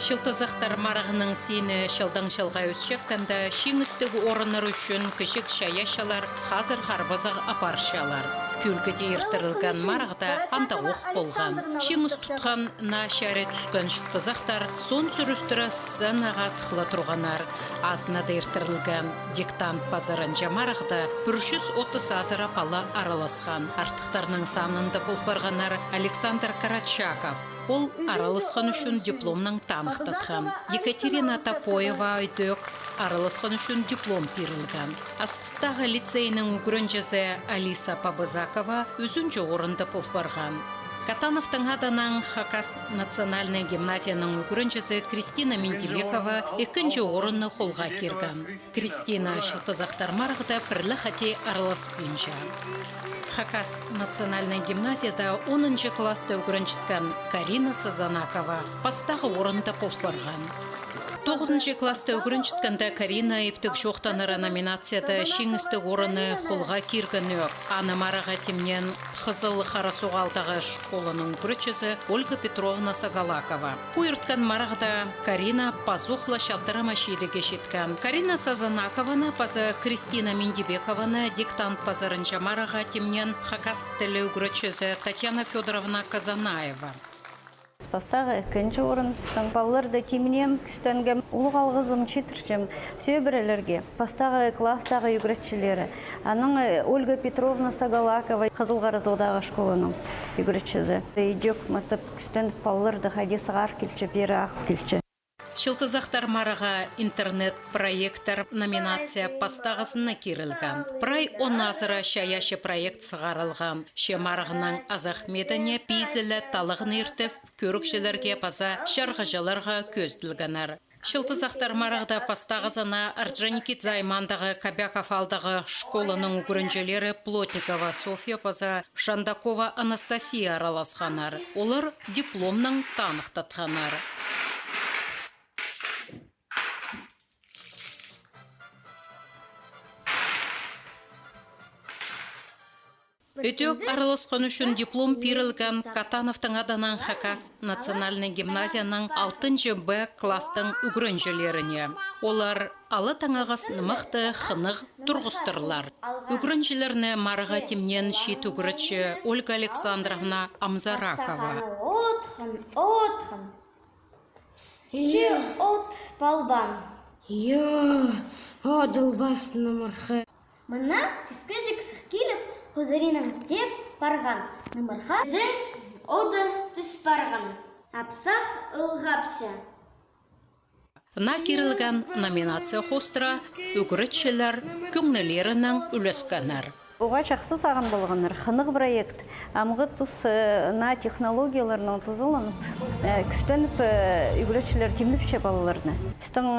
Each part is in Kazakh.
Шылтызақтар марағының сені шылдан шылға өсчектенді шеңістігі орыныр үшін кішік шаяшалар қазір қарбозақ апаршалар. Пүлгіде ертірілген марағда анда оқ болған. Шеңіз тұтқан на шәрі түскен шылтызақтар сон сүрістірі сын ағас қылы тұрғанар. Азынада ертірілген диктант базарынжа марағда 130 азыр апалы араласқан. Артықтарының санында болпарғанар Александр Карачаков. Ол аралысқан үшін дипломның танықтатқан. Екатерина Топоева өйдөк аралысқан үшін диплом берілген. Асқыстағы лицейінің үгірінжізі Алиса Пабызакова өзінжі орынды болпарған. Катановтың аданан Хакас национальный гимназияның үгірінжізі Кристина Мендебекова екінші орынны қолға керген. Кристина шылтызақтар марғыда пірлі қате араласпынжа. Хакас национальный гимназияда 10-шы класста үгірінжіткен Карина Сазанакова пастағы орынды болпарған. 9-шы класста үгірінжіткенде Карина ептік жоқтаныры номинацияда шеңісті орыны қолға керген өк. Аны мараға темнен Қызыл Қарасуғалдағы школының үгірічізі Ольга Петровна Сагалакова. Пойыртқан марағда Карина пазухла шалтырама шедіге жеткен. Карина Сазанакованы пазы Кристина Мендебекованы диктант пазарынша мараға темнен Хакас тілі үгірічізі Татьяна Федоровна Казанаева. Пастағы екінші орын, балаларды темінем, күстенген ұлық алғызым четірчім сөйбірелерге. Пастағы класстағы үгіретшілері. Аның Ольга Петровна Сагалакова Қызылғаразодағы школының үгіретшізі. Үйдек мұтып күстендік балаларды хадисығар келчі, бері ақ келчі. Шылтызақтар мараға интернет проекттар номинация пастағысына керілген. Прай он азыра шаяшы проект сығарылған. Ше марағының азақ медіне пейзілі талығын ертіп, көрікшілерге паза шарғыжаларға көзділгенер. Шылтызақтар марағда пастағызына Орджоникидзе аймандағы Кобяков алдағы школының үгірінжелері Плотникова София паза Шандакова Анастасия араласқанар. Олар дипломның танықтатқанар. Өтек араласқан үшін диплом берілген Катановтың аданан Хакас национальный гимназияның 6-шы Б кластың үгірінжелеріне. Олар алы таңағас нымақты қынық тұрғыстырлар. Үгірінжелеріне марыға темнен шет үгірітші Ольга Александровна Амзаракова. Отхын. Че от балбан. Адылбас нымырхы. Мұна күскі жіксік келіп, Хузариным деп барған. Нымырға зі оды түс барған. Апсақ ұлғапшы. На керілген номинация хостыра үгірітшілер көңнелерінің үлескенер. Оға жақсы саған болғаныр. Қынық проект. Амғы тұс на технологияларының тұзылын күстеніп үгіретшілер темдіпше балаларына. Үстің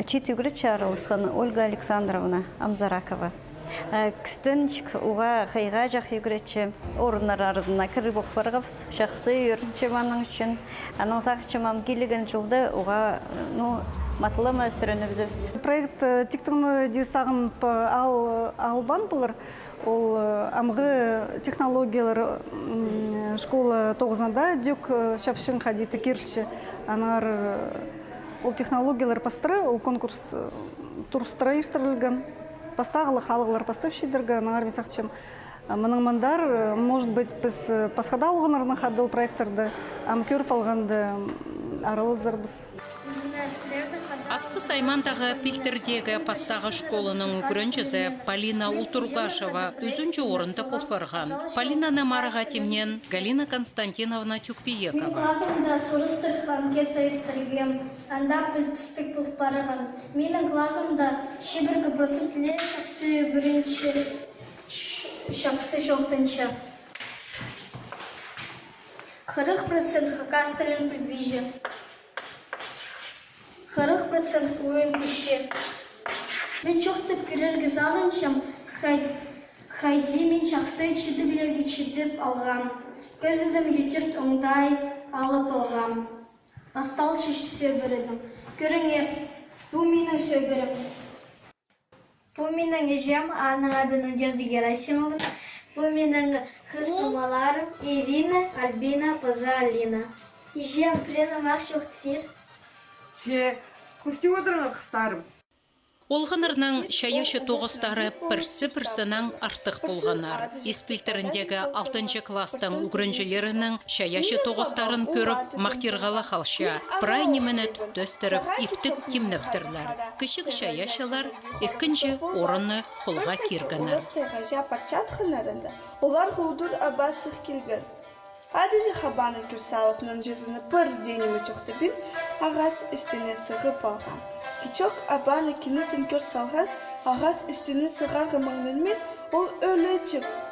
чет үгіретші аралысқан Ольга Александровна Амзаракова. Күстенчік оға қайға жақ үгіретші орынар ардына кіріп оқпарғапс. Жақсы үйірінші маның үшін. Аның зақчы мам келеген жылды оға матылама сүрені бізіз. Проект тектіңі дейсағын албан бұлыр. Ол амғы технологиялар школа 9-нада дөк шапшын қадеті керілші. Анар ол технологиялар пастыры, ол конкурс тұрыстыра ештірілген. Пастағылы халығылар пастып шедіргі, анар месақчым. Мұның мұндар, может быть, біз пасқада олғынарының қадыл проекттарды көріп алғанды аралызырбыз. Асқы Саймандағы Пилтердегі пастағы школының үгірінжізі Полина Ултургашева өзінші орынды болпарған. Полинаны марыға темнен Галина Константиновна Тюкпиекова. Мен класымда сұрыстырған, кетті істіргем, анда пілтістік болпарған. Менің класымда шебіргі процентлер шақсы үгірінші, шақсы жоқтыншы. 40% Хакас тілін предвижу. 40% ойын күші. Мен жоқтып көрерге залыншым, қайди мен шақсы чедіглерге чедіп алғам. Көзілдім етірт оңдай алып алғам. Бастал шеші сөбірідім. Көріңе, бұл менің сөбірім. Бұл менің ежем, аның ады Надежда Герасимовна. Бұл менің қыз тумаларым Ирина, Альбина, Паза Алина. Ежем, пленам ақ жоқтыр. Че, күсті отырған қыстарым. Олғынырның шаяшы тоғыстары бірсі-бірсінің артық болғанар. Еспілтеріндегі 6 кластың үгірінжелерінің шаяшы тоғыстарын көріп, мақтирғалы қалша, бірай немені түттістіріп, иптік кемнептірлер. Кішік шаяшылар 2-ші орынны қолға кергінір. Олар ғудыр абасық келгін. Адыжы хабаны күрсалықның жүзіні пыр денімі чоқты бін, ағац үстіне сығып алған. Кичок абаны кинетін көр салған, ағац үстіне сығарға маңнымен ол өлі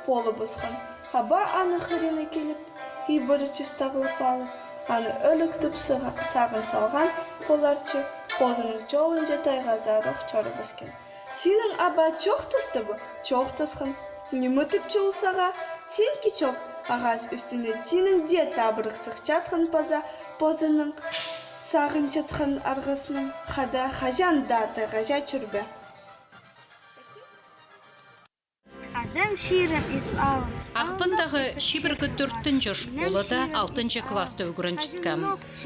полы бұзған. Хаба аны қырына келіп, ибірі чыстағылып алып, аны өліктіп сағын салған, оларчы қозының жолын жетайға зарық чоры бұзген. Сенің аба чоқ тұсты бұ? Чоқ тұсқын. Немітіп чолсаға, сен кичок ағас үстіне тенің де табырық сықчатқын позының сағын жатқан арғысының қада қажан даты ғажа чүрбі. Адам ширым ис алым. Ақпындағы шибіргі 4-ші школада 6-ші класты үгірінчіткен.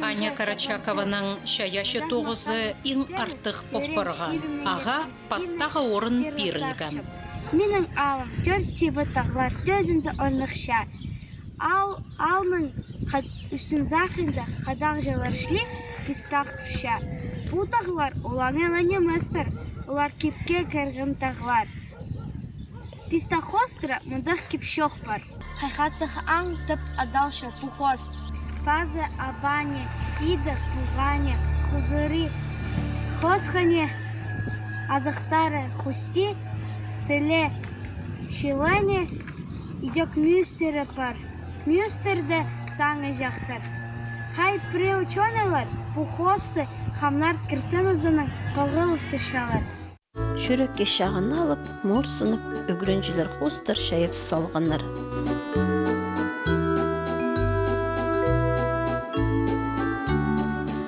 Аня Карачакованың шаяшы 9-ы ең артық болпырған. Аға пастағы орын берілген. Менің алым 4 тибі тағылар төзімді орнықша. Алның үстін зақында қадаг жалар шлік пистақ түша. Бұл тағылар олан еліне мәстір, олар кепке кәргім тағылар. Пистақ остыра мұндық кеп шоқ бар. Қайқасық аң тіп адал шо пухоз. Пазы абане, иді пуғане, хузыры, хозхане, азықтары хусти, тілі шилане, идек мюстері бар. Мюстерді саңы жақтар. Хай пре ученайлар пухозды хамлар кіртінізінің қоғылысты шалар. Шүрекке шағын алып, морсынып, үгірінжілер қостыр шайып салғанар.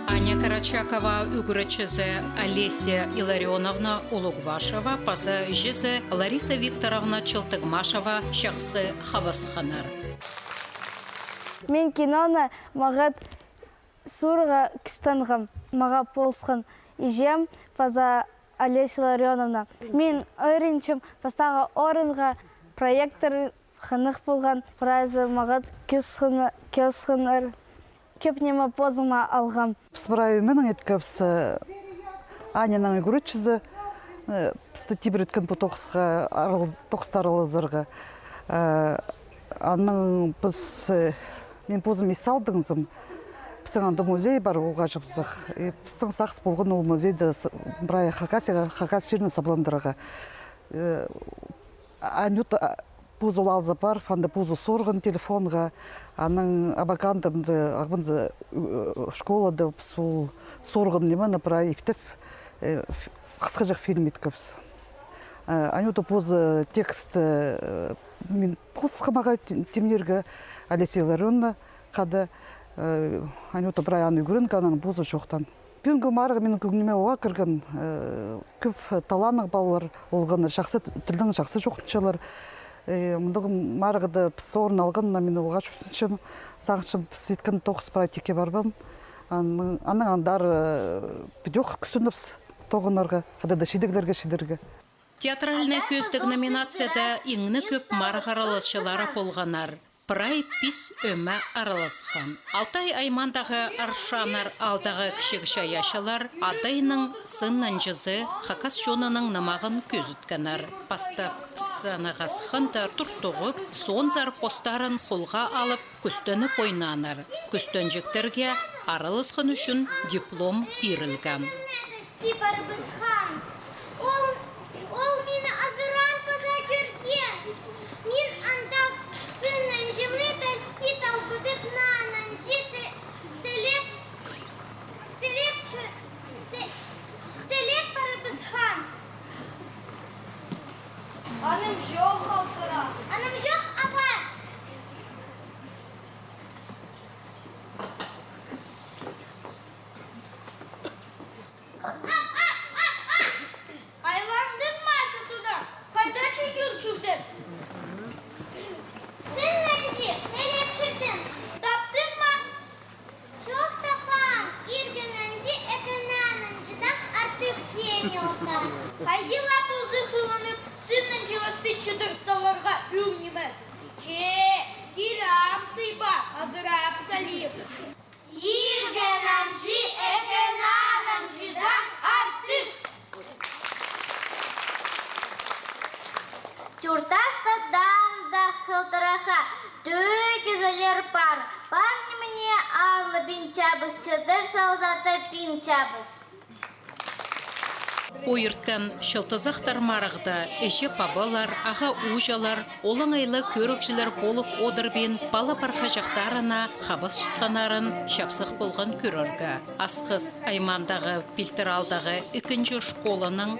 Аня Карачакова үгірічізі Олеся Илларионовна Улугбашева, пазы жізі Лариса Викторовна Чылтыгмашева шақсы хабасханар. Мен киноны мағат сұрға күстанғым, маға полсқын ижем паза Олеся Илларионовна. Мен өрінчім пастағы орынға проектор қынық болған прайзы мағат көсқыныр. Көп немі позыма алғам. Справи менің еткіпс Аняның үгірітшізі статибір өткен по тоқстарылызырға. Аның мен позым есалдыңызым. Біздің анда музей бар оға жапсақ. Біздің сақсы болған ол музейді бірай хакас жеріне сабландырға. Анюта пузу лалза бар, фанда пузу сорғын телефонға. Аның абакандымды ағбынзы школады сол сорғын немені бірай ефтіп қысқы жақ фильм еткіпс. Анюта пузы текст мен қысқымаға темнергі Олеся Илларионовна қады Анюта бірай аны үгірін қанан пузы жоқтан. Бүгінгі марығы менің көңіліме оға кірген көп таланық балалар олғаны, тілдің жақсы жоқтыншалар. Мұндығы марғыды орын алғанына мен оға жүпсіншім, сағыншым сеткін 9 практике барбан. Аның андар бүдек күсініпс тоғынарға, қадады шедіглерге. Театральный көздік номинацияда еңні көп марғы араласшылары болғанар. Прай пис өмі араласқан. Алтай аймандағы аршанар алдағы кішік шаяшылар адайының сыннан жүзі хакас жонының намағын көзіткенар. Пастап сынығасқында тұртуғып, сонзар постарын қолға алып, күстіні ойнанар. Күстөнжіктерге араласқан үшін диплом берілген. Ол мені азыран паза көрген. Мен андақ сыннан жемлі тәсті талбыдып нанан жеті тілеп бары бізхан. Аным жоқ қалтыра. Аным жоқ, апа. Айландың ма сатуда? Қайда чекел чүлдін? Сыннан жеп, нелеп чүрдім. Таптың ма? Жоқ тапам. Иргінен же әкін Анюта. Хайди лапылзы қылынып, сынның жылысты чыдыр саларға үңнеміз. Кирам сыйба, азырап салип. Ирген анжи, эген анжидан артық. Чуртастадан да хылтыраха, түйкізелер пар. Парни мне арлы пинчабыз, чыдыр салзаты пинчабыз. Ойырткан шылтызақтар марығда эше пабалар, аға ужалар, олың айлы көрікшілер болып одырбен бала парха жақтарына қабыз шытқанарын шапсық болған көріргі. Асқыз Аймандағы Пилтералдағы 2-ші школаның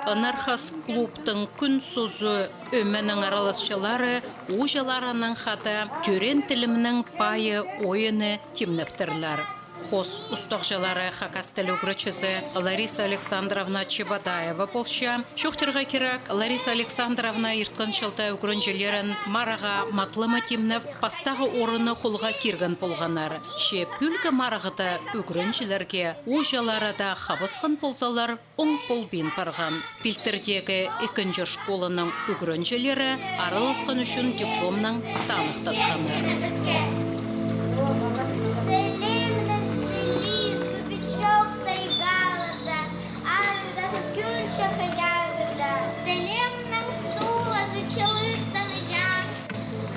Анархас клубтың күн созы өменің араласшылары ужаларының хаты түрен тілімнің пайы ойыны темніктірлер. Хос ұстақжалары хакастылы үгрічізі Лариса Александровна Чебадаева болша. Шоқтырға керек Лариса Александровна иртқаншылда үгрінжелерін мараға матлымы темніп пастағы орыны қолға керген болғанар. Ше пүлгі марағыда үгрінжелерге ужалары да қабысқан болсалар оң болбен барған. Пилтердегі 2-ші школаның үгрінжелері араласқан үшін дипломның танықтатқандар. Телемнің суы зычылықтаны жан,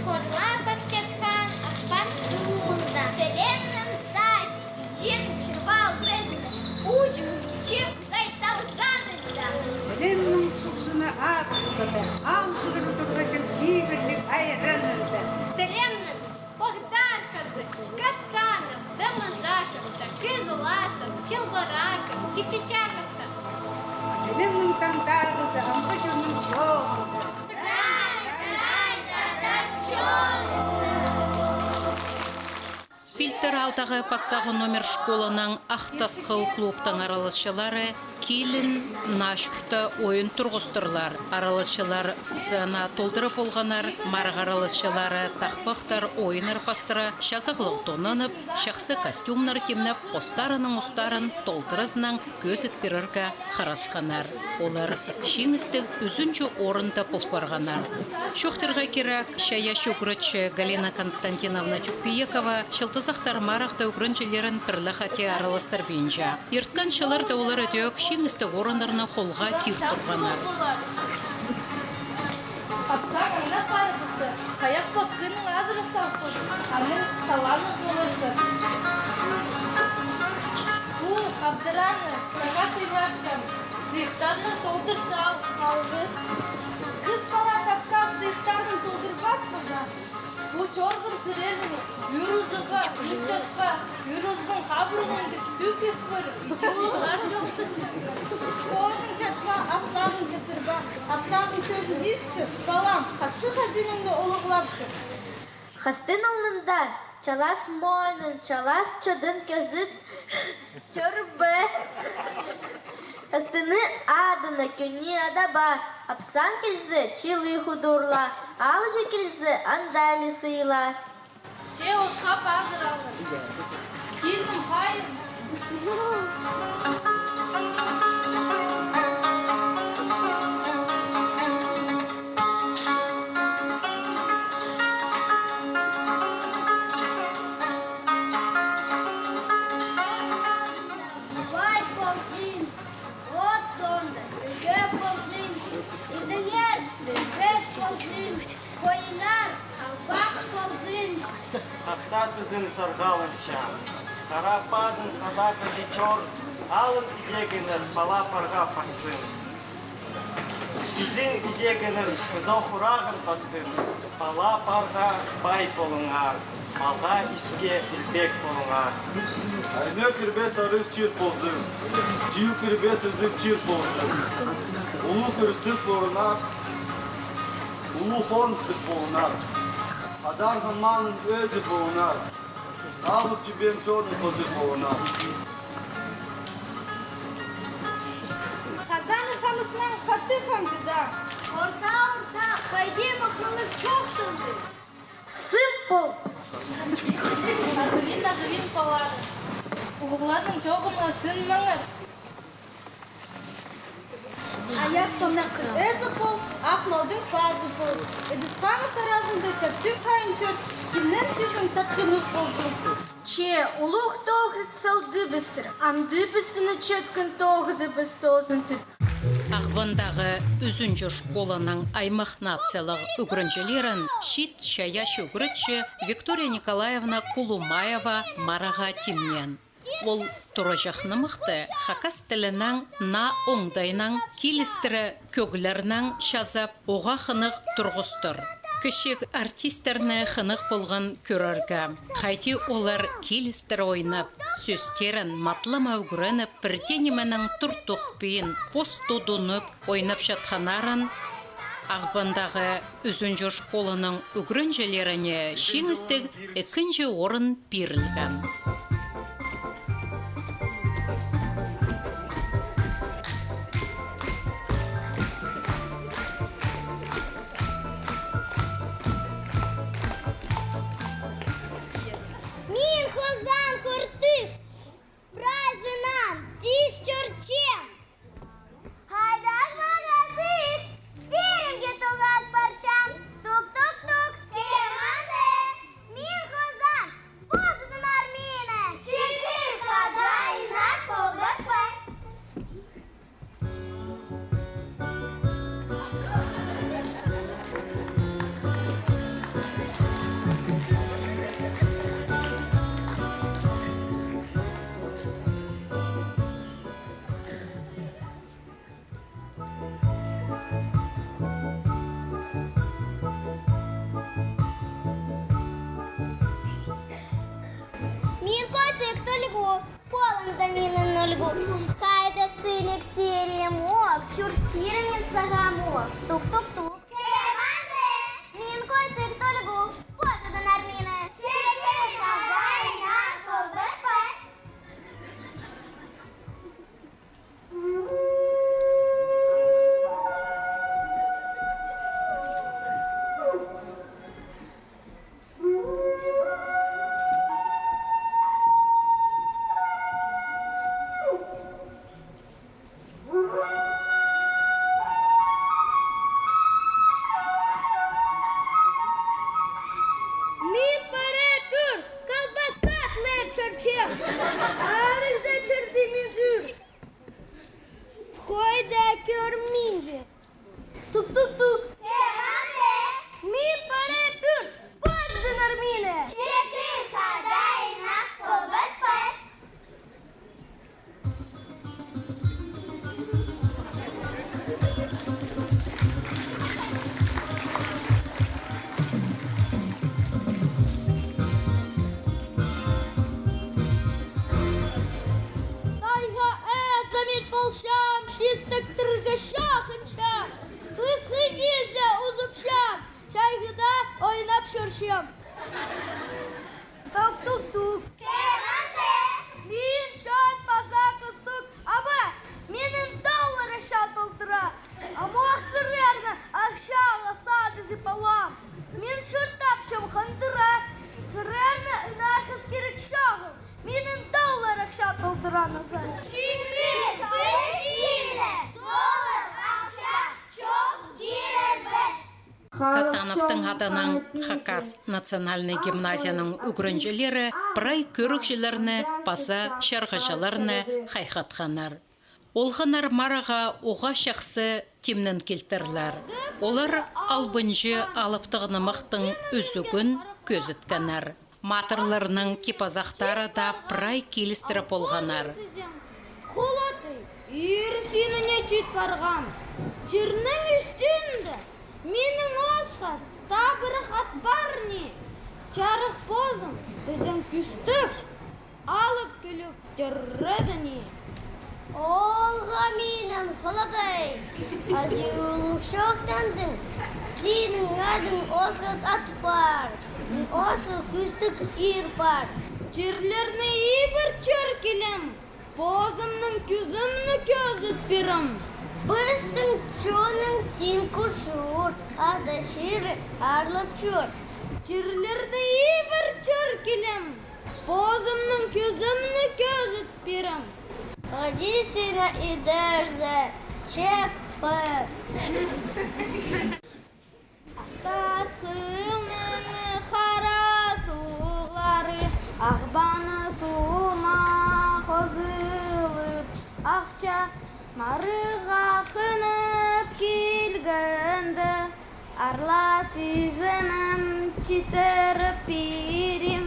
Корла паскетхан ақпан суында. Телемнің сади, ичем чырвал презіні, Учым ичем қайталғанында. Телемнің сұқсыны ат сұқыды, ал сұғыр тұрғачын кейбірлік айранында. Телемнің Богданқызы, Катканов, Дамажаковта, Кызыласов, Челбараков, Кичичаковта. Телемнің таңдағызы, амбыжының шоғында. Пилтералдағы пастағы номер школаның Ақтасқыл клубтың араласшылары келін нашықта ойын тұрғыстырлар. Араласшылар сына толдырып болғанар, марық араласшылары тақпақтар ойыныр пастыры шазықлық тонынып, шақсы костюмнар темніп, остарының ұстарын толдырызның көз өтперіргі қарасқанар. Олар шеңістік үзінші орында бұлпарғанар. Шоқтырға керек шая шүгірітші Галина Константиновна Тюкпиекова шылтызақтар марақта үгірінчелерін пірлі қате араластыр бейінжа. Ертқан шылар да олар өтек шеңістік орындарына қолға кир тұрғанар. Апсағында қарғысы, қаяқ попкының азыры салқын, аның саланы қолырды. Бұл қабдыраны саға сыйлапчам, сыйықтарының толдыр сал, қалғыз. Қыз бала қапса сыйықтарын толдырбас бұға. Бұл чорғын сіреліні, юрузыға, жүктетқа, юруздың қабырғынды түкес көріп, икеуілар жоқтысы. Қолының чатма, апсағын чатырба, апсағын сөзі бүйісті, балам, қасты қазиніңді олығылапты. Қастын алында чалас мойнын, чалас чыдын көзі чөрбі. Қастыны адына көне адаба, апсан келзі чилы худурла, алжы келзі андали сыйла. Че отқа пазыр алыр. Келдің қайын. Бай ползин, вот сонда, үге ползин, үдіңер, үгеш ползин, қойынар, албақ ползин. Ақсатызын сарғалынша, қарапазын қазақы вечор, алыс идегінір бала парға пасын. Бізін идегінір қызау құрағын пасын, бала парға бай болыңар, малға іске үлбек болыңар. Айны кірбес арық чир болзын, жиу кірбес үзік чир болзын. Улу кірістік болыңар, улу қоныстық болыңар. Адар ғыманын өзі болыңар. Сағып дүбен чорын қозы болыңар. Қазаны қамысынан қаты қамдыда. Орта, қайде мақлылық çok сынды. Сым бол. Нағырин палады. Ұғылардың жоғына сын маңыр. Аяк сонақ өзі пол, ақмалдың пазы пол. Эдісқаңы саразында чапчық қайыншыр, кімнен шықын татқынық болды. Че, улух тоғыз салды бістір, амды бістіні чөткін тоғызы бістозын түп. Ағбандағы үзінжі школаның аймақ нациялық үгірінжелерін шит шаяш үгірітші Виктория Николаевна Кулумаева мараға тимнен. Ол тұры жақнымықты хакас тілінің на оңдайның келістірі көглерінің шазап оға қынық тұрғыстыр. Кішік артистерні қынық болған көрерге. Қайти олар келістір ойнап, сөстерін матлама үгірініп, бірденеменің тұртуқпейін постудынып ойнап жатқанарын Ағбандағы үзінжі школының үгірінжелеріне шеңістік екінші орын берілген. Кайдак сылик теремок, чуртирмен сагамок. Тук-тук-тук. Кеманде! Мин койдык толгу, позадан армина. Шекер хагайна, колбаспай. Тук-тук-тук. Кеманде! Мин паре пюр, позадан армина. Шекер хагайна, колбаспай. Шистік тіргіша қынша, қысқы келсе ұзыпшам, шайғыда ойнап шыршым. Тук-тук-тук. Кеманде! Мен шан паза қыстық, аба, менің доллары шатылдыра. Амоқсырлерді ақша аласады зипалам. Мен шыртапшым қындыра, сырерді үнақыз керек шағыл. Менің доллары шатылдыра назар. Шикрик, бесиле, доллар, ақша, çok girerбіз. Катановтың атының Хакас национальный гимназияның үгірінжелері прай көрікшілеріні, паса шарғашаларыны хайхатқанар. Олғанар мараға оға шақсы темнен келтірлер. Олар албынжы алыптығынымықтың үзігін көзітканар. Матырларының кипазақтары да прай келістіріп болғанар. Қолаты, үйірсініне жет барған. Жерінің үстінде менің осқас табыры қат бар не. Жарық бозым, біздің күстік, алып күлік түрреді не. Олға менің қолатай, адиулық шоқтандың, сенің адың осқас ат бар. Осыл күстік ир бар. Жерлеріне ебір чөр келем, бозымның күзімні көзіт берім. Біздің чоның сен күшір, ада шері арлып жүр. Жерлеріне ебір чөр келем, бозымның күзімні көзіт берім. Одесіна і дәрзі, чеп Tasılın xara suğları, ağbanı suğma xozılıp, Ақча марыға қынып келгенді, Арла сезінім читіріп берем.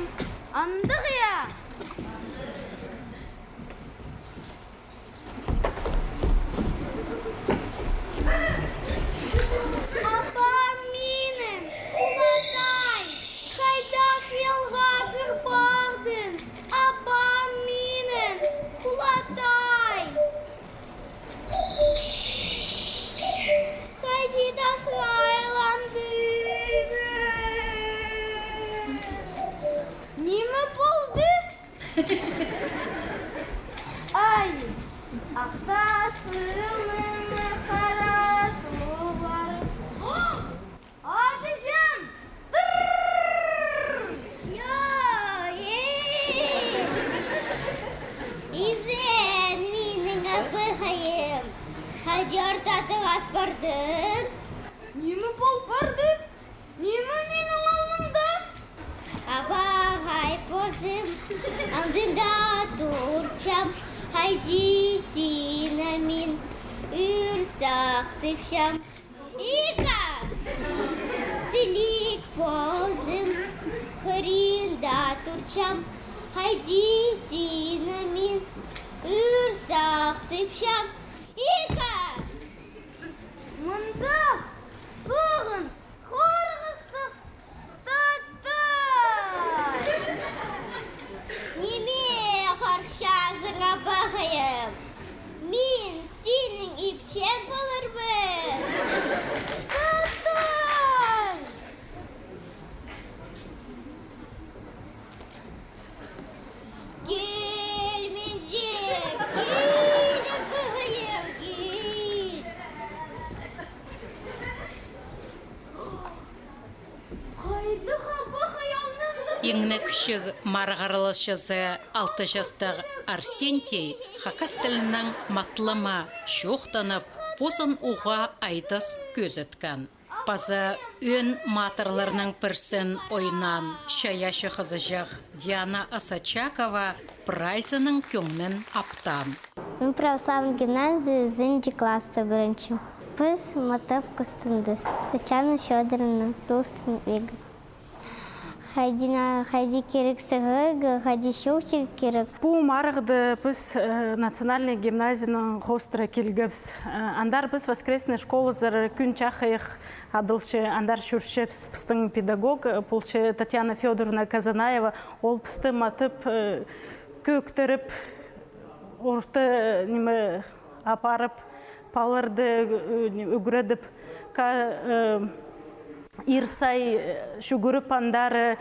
Андық я! Апам менің, құлатай, қайда қиялға кірпардың? Апам менің, құлатай, қайда сайландың? Немі болды? Ай, ақтасының қарасы бар. Атышым! Изен менің апығайым. Қайда ортатың ас бардың? Немі бол барды? Немі менің алдымда? Абағай позым, алдында тұрчам. Хайди сина мен үрсақ тепшам. Ика! Силик позым, хырында тұрчам. Хайди сина мен үрсақ тепшам. Ика! Мұнда сұғын қорғыстық таттай. Неме қарша зырға бағайым. Мен сенің ипчен болырбын. Таттай! Кел менде, кел бағайым, кел. Қайды қабақ аяғынан Еңні күшік марғарылышызы 6 жастағы Арсентий хакас тілінің матлама шоқтанып, посын уға айтыс көз өткен. Пазы өн матырларының бірсін ойнан шаяшы қызы жақ Диана Асачакова прайзының көңнін аптан. Мен православный гимназии зінді класты гранчым. Біз матып күстіндіз. Татьяна Федоровна, Рустин Вега. Хайди керек сығығы, хайди шоқчығы керек. Бұл марықты біз национальный гимназияның қостыра келгіпс. Андар біз воскресный школы зары күн чақайық адылшы андар шүршепс. Пістің педагог, бұлшы Татьяна Федоровна Казанаева, ол пісті матып көктіріп, орты немі апарып, палырды үгірідіп, Ирсай шүгіріп андары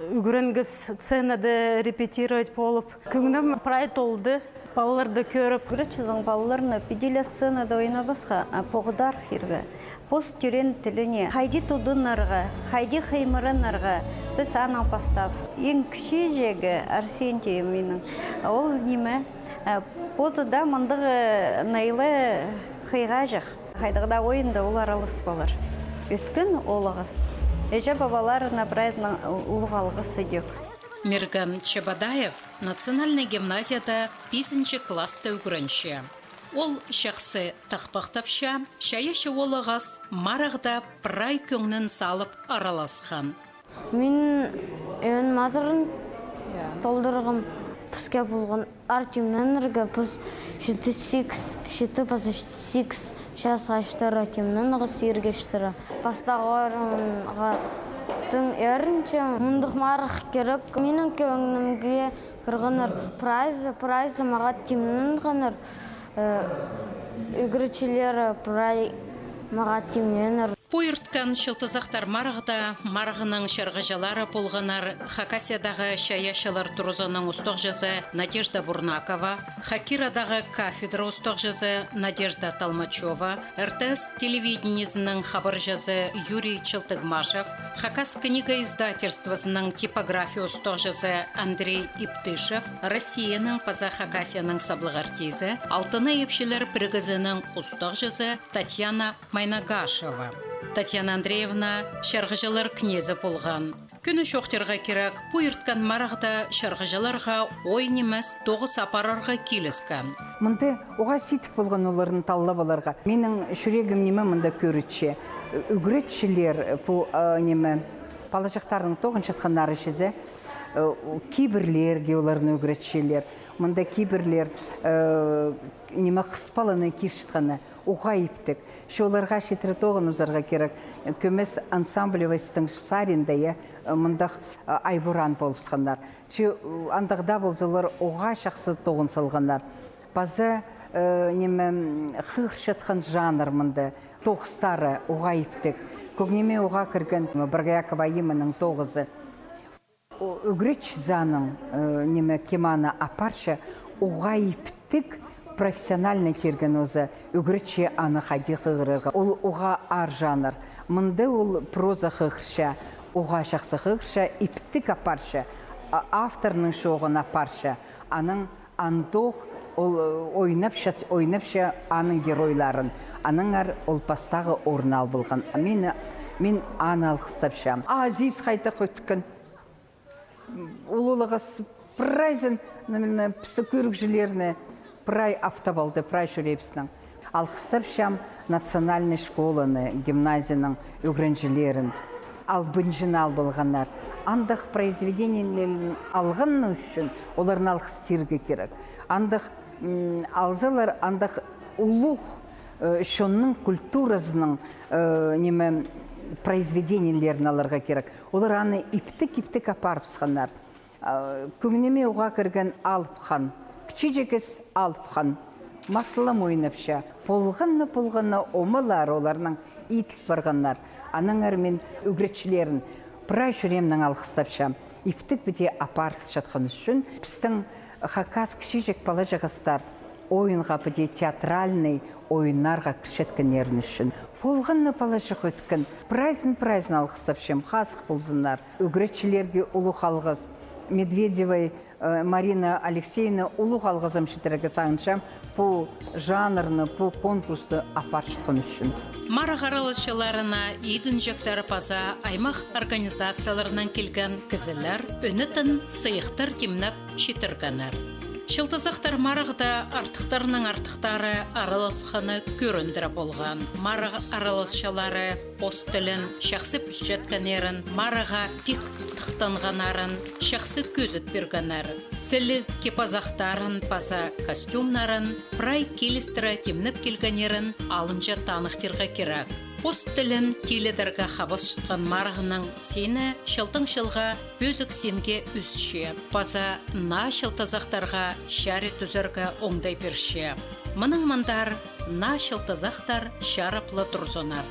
үгіренгіпс сценады репетировать болып. Күңнім прайд олды, балаларды көріп. Күречізің балаларына педеля сценада ойна басқа, поғыдар хирға. Пост түрен тіліне, хайди тудынларға, хайди хаймырынларға біз анау бастапыз. Ең күші жегі Арсентий менің. Ол неме? Позыда мұндығы найлы қиға жақ. Хайдығда ойында ол аралыс болар. Өткен олығыз. Әжі бабалар набрайдың ұлғалғысы дек. Мирган Чабадаев национальный гимназияда 5-ші класты үгірінші. Ол шақсы тақпақтапша, шаяшы олығыз марағда прай көңнін салып араласқан. Мен өн матырын толдырғым піске бұлған артемнен ұрға піс 7-6 шас аштыры темнен ұғы сергештірі. Пастағырымға түн өрінші мұндық марық керек. Менің көңнімге кірғыныр прайзы маға темнен ғыныр. Үгірчілері прай маға темнен ұр. Пойырткан шылтызақтар марағыда марағының шарғажалары болғанар Хакасиядағы шаяшалар тұрузаның ұстық жазы Надежда Бурнакова, Хакирадағы кафедра ұстық жазы Надежда Талмачева, РТС телевидениесінің хабар жазы Юрий Чылтыгмашев, Хакас книга издательствосының типография ұстық жазы Андрей Иптышев, Россияның паза Хакасияның саблық артизі, Алтыны епшілер біргізінің ұстық жазы Татьяна Майнагашева. Татьяна Андреевна шарғыжалар кнезі болған. Күні шоқтырға керек, пойырткан марағда шарғыжаларға ой немес 9 апарарға келіскен. Мұнда оға сетік болған оларын таллап аларға. Менің жүрегім неме мұнда көрітші. Үгіретшілер бұл неме палажақтардың 9 жатқанары шезе. Кейбірлерге оларын үгіретшілер. Мұнда кейбірлер неме қыспаланы кешітқаны оға ептік. Шоларға шетірі тоғын ұзарға керек. Көмес ансамблевестің саринде мұнда айбұран болып сықандар. Андағда болзылар оға шақсы тоғын салғандар. Базы қығыр шатқан жанр мұнда. Тоғыстары оға ептік. Көгнеме оға кірген Баргаякова емінің тоғызы. Үгіреч заның кеманы апарша оға ептік профессиональный терген өзі үгірече аны қайди қығырыға. Ол оға ар жанр. Мұнды ол проза қығырша, оға шақсы қығырша, иптік апарша, авторның шоғын апарша. Аның андоқ ол ойнапша аның геройларын. Аның ар ол пастағы орын ал болған. Мен аны алқыстапшам. Азиз қайта қөткін. Ол олығыз прайзын, пісі көрікжілеріне прай автобалды, прай шөлепсінің. Алқыстап шам национальный школаны, гимназияның өгірінжілерін. Ал бүнжін ал болғанар. Андық произведенияларын алғаны үшін оларын алқыстырғы керек. Андық алзалар, андық ұлық шонның культурасының произведенияларын аларға керек. Олар аны иптік апарып сықанар. Көңінеме оға кірген алып қан. Кичижекес алпхан, мақтылам ойнапша, полғанны омылар оларының итіл барғандар. Аның әрмен үгіретшілерін прай жүремнің алқыстапша, иптік біде апарып жатқан үшін, біздің Хакас кичижек бала жағыстар ойынға біде театральный ойынарға кішеткенерін үшін. Полғанны бала жақ өткен, прайзын алқыстапшам, қасық болзындар. Үгіретшілерге ұлы қалғыз, Медведевой Марина Алексеевна ұлық алғызым шетірігі саңыншам бұл жанрны, бұл конкурсты апаршытқан үшін. Марық аралысшыларына үйдің жектары паза аймақ организацияларынан келген кізілер өнітін сыйықтар темніп шетіргенер. Шылтызақтар марығда артықтарының артықтары араласқаны көріндірі болған. Марық араласшылары пост тілін шақсы пүшеткенерін, марыға пик тұқтанғанарын, шақсы көзіт бергенер. Сілі кепазақтарын паса костюмнарын, прай келістірі темніп келгенерін алынша танықтырға керек. Пост тілін теледерға қабыс шытқан марығының сені шылтың-шылға бөзік сенге үсше. Паза на шылтызақтарға шәрі түзіргі оңдай берше. Мұның мұндар на шылтызақтар шарыплы тұрзонар.